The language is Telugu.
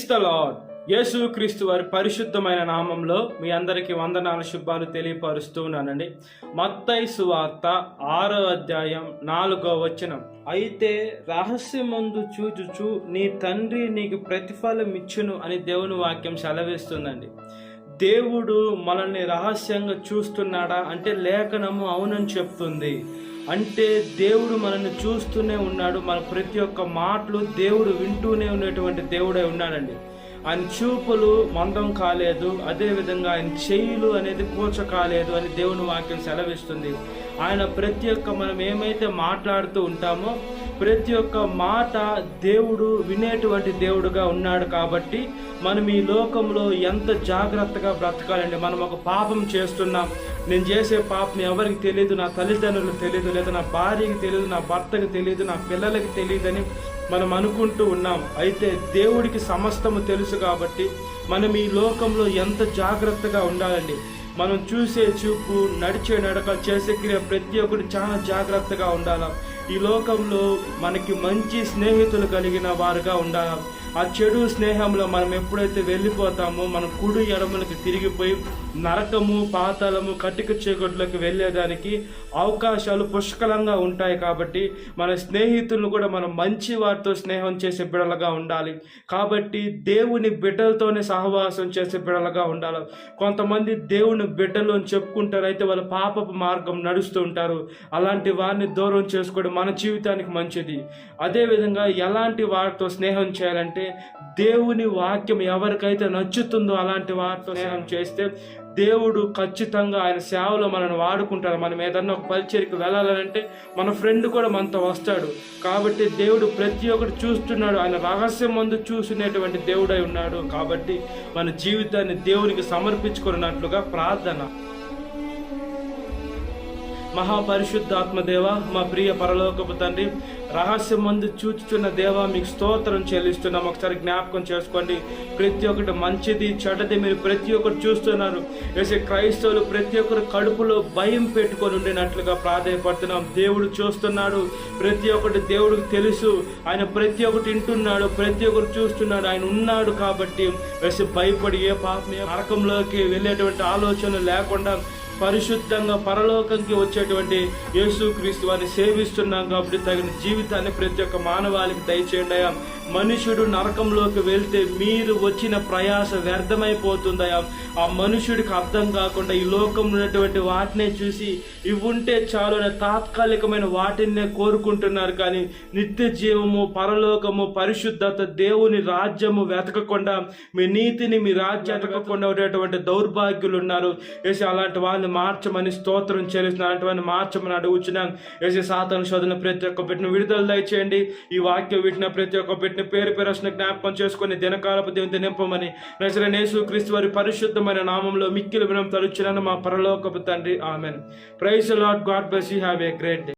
Praise the lord. యేసుక్రీస్తు వారి పరిశుద్ధమైన నామంలో మీ అందరికీ వందనాలు, శుభాలు తెలియపరుస్తూ ఉన్నానండి. మత్తయి సువార్త 6వ అధ్యాయం 4వ వచనం. అయితే రహస్యమందు చూచుచు నీ తండ్రి నీకు ప్రతిఫలం ఇచ్చును అని దేవుని వాక్యం సెలవిస్తుందండి. దేవుడు మనల్ని రహస్యంగా చూస్తున్నాడా అంటే లేఖనము అవునని చెప్తుంది. అంటే దేవుడు మనల్ని చూస్తూనే ఉన్నాడు. మన ప్రతి ఒక్క మాటలు దేవుడు వింటూనే ఉన్నటువంటి దేవుడై ఉన్నాడండి. ఆయన చూపులు మందం కాలేదు, అదేవిధంగా ఆయన చెయ్యిలు అనేది కూర్చ కాలేదు అని దేవుని వాక్యం సెలవిస్తుంది. ఆయన ప్రతి ఒక్క మనం ఏమైతే మాట్లాడుతూ ఉంటామో ప్రతి ఒక్క మాట దేవుడు వినేటువంటి దేవుడుగా ఉన్నాడు. కాబట్టి మనం ఈ లోకంలో ఎంత జాగ్రత్తగా బ్రతకాలండి. మనం ఒక పాపం చేస్తున్నాం, నేను చేసే పాపం ఎవరికి తెలియదు, నా తల్లిదండ్రులకు తెలియదు, లేదా నా భార్యకి తెలియదు, నా భర్తకి తెలియదు, నా పిల్లలకి తెలియదని మనం అనుకుంటూ ఉన్నాం. అయితే దేవుడికి సమస్తము తెలుసు. కాబట్టి మనం ఈ లోకంలో ఎంత జాగ్రత్తగా ఉండాలండి. మనం చూసే చూపు, నడిచే నడక, చేసే క్రియ ప్రతి ఒక్కటి చాలా జాగ్రత్తగా ఉండాలి. ఈ లోకంలో మనకి మంచి స్నేహితులు కలిగిన వారుగా ఉండాలి. ఆ చెడు స్నేహంలో మనం ఎప్పుడైతే వెళ్ళిపోతామో మనం కుడి ఎడమలకు తిరిగిపోయి నరకము, పాతాళము, కటిక చీకట్లోకి వెళ్ళేదానికి అవకాశాలు పుష్కలంగా ఉంటాయి. కాబట్టి మన స్నేహితులను కూడా మనం మంచి వారితో స్నేహం చేసే బిడ్డలుగా ఉండాలి. కాబట్టి దేవుని బిడ్డలతోనే సహవాసం చేసే బిడ్డలుగా ఉండాలి. కొంతమంది దేవుని బిడ్డలు అని చెప్పుకుంటారు, అయితే వాళ్ళ పాపపు మార్గం నడుస్తూ ఉంటారు. అలాంటి వారిని దూరం చేసుకోవడం మన జీవితానికి మంచిది. అదేవిధంగా ఎలాంటి వారితో స్నేహం చేయాలంటే దేవుని వాక్యం ఎవరికైతే నచ్చుతుందో అలాంటి వారితో స్నేహం చేస్తే దేవుడు ఖచ్చితంగా ఆయన సేవలో మనల్ని వాడుకుంటాడు. మనం ఏదన్నా ఒక పరిచర్యకి వెళ్ళాలంటే మన ఫ్రెండ్ కూడా మనతో వస్తాడు. కాబట్టి దేవుడు ప్రతి ఒక్కటి చూస్తున్నాడు. ఆయన రహస్యం ముందు చూసినటువంటి దేవుడై ఉన్నాడు. కాబట్టి మన జీవితాన్ని దేవునికి సమర్పించుకున్నట్లుగా ప్రార్థన. మహాపరిశుద్ధాత్మ దేవ, మా ప్రియ పరలోకపు తండ్రి, రహస్యం మందు చూచుచున్న దేవ, మీకు స్తోత్రం చెల్లిస్తున్నాం. ఒకసారి జ్ఞాపకం చేసుకోండి. ప్రతి ఒక్కటి మంచిది చెడ్డది మీరు ప్రతి ఒక్కరు చూస్తున్నారు. వేసే క్రైస్తవులు ప్రతి ఒక్కరు కడుపులో భయం పెట్టుకొని ఉండినట్లుగా ప్రాధాన్యపడుతున్నాం. దేవుడు చూస్తున్నాడు, ప్రతి ఒక్కటి దేవుడికి తెలుసు. ఆయన ప్రతి ఒక్కటి వింటున్నాడు, ప్రతి ఒక్కరు చూస్తున్నాడు. ఆయన ఉన్నాడు. కాబట్టి వేసే భయపడి ఏ పాపం నరకంలోకి వెళ్ళేటువంటి ఆలోచనలు లేకుండా పరిశుద్ధంగా పరలోకంకి వచ్చేటువంటి యేసుక్రీస్తు వారిని సేవిస్తున్నాం. కాబట్టి తగిన జీవితాన్ని ప్రతి ఒక్క మానవాళికి దయచేయండి. మనుషుడు నరకంలోకి వెళ్తే మీరు వచ్చిన ప్రయాస వ్యర్థమైపోతుందయా. ఆ మనుషుడికి అర్థం కాకుండా ఈ లోకంలో ఉన్నటువంటి వాటినే చూసి ఇవి ఉంటే చాలు అనే తాత్కాలికమైన వాటినే కోరుకుంటున్నారు. కానీ నిత్య జీవము, పరలోకము, పరిశుద్ధత, దేవుని రాజ్యము వెతకకుండా, మీ నీతిని, మీ రాజ్యం వెతకకుండా ఉండేటువంటి దౌర్భాగ్యులు ఉన్నారు. వేసి అలాంటి వాళ్ళని మార్చమని స్తోత్రం చెల్లిస్తున్న, అలాంటి వారిని మార్చమని అడుగుచున్నాం. వేసి సాతాను శోధన ప్రతి ఒక్క పెట్టిన విడుదల దయచేయండి. ఈ వాక్యం వింటున్న ప్రతి ఒక్క పెట్టిన పేరు పేరసిన జ్ఞాపకం చేసుకుని దినకాలపు దేవుని నింపమని నజరేయుడైన యేసుక్రీస్తు వారి పరిశుద్ధమైన నామంలో మిక్కిలి వినయం తలుచున్నాను మా పరలోకపు తండ్రి. Amen. Praise the Lord. God bless you. Have a great day.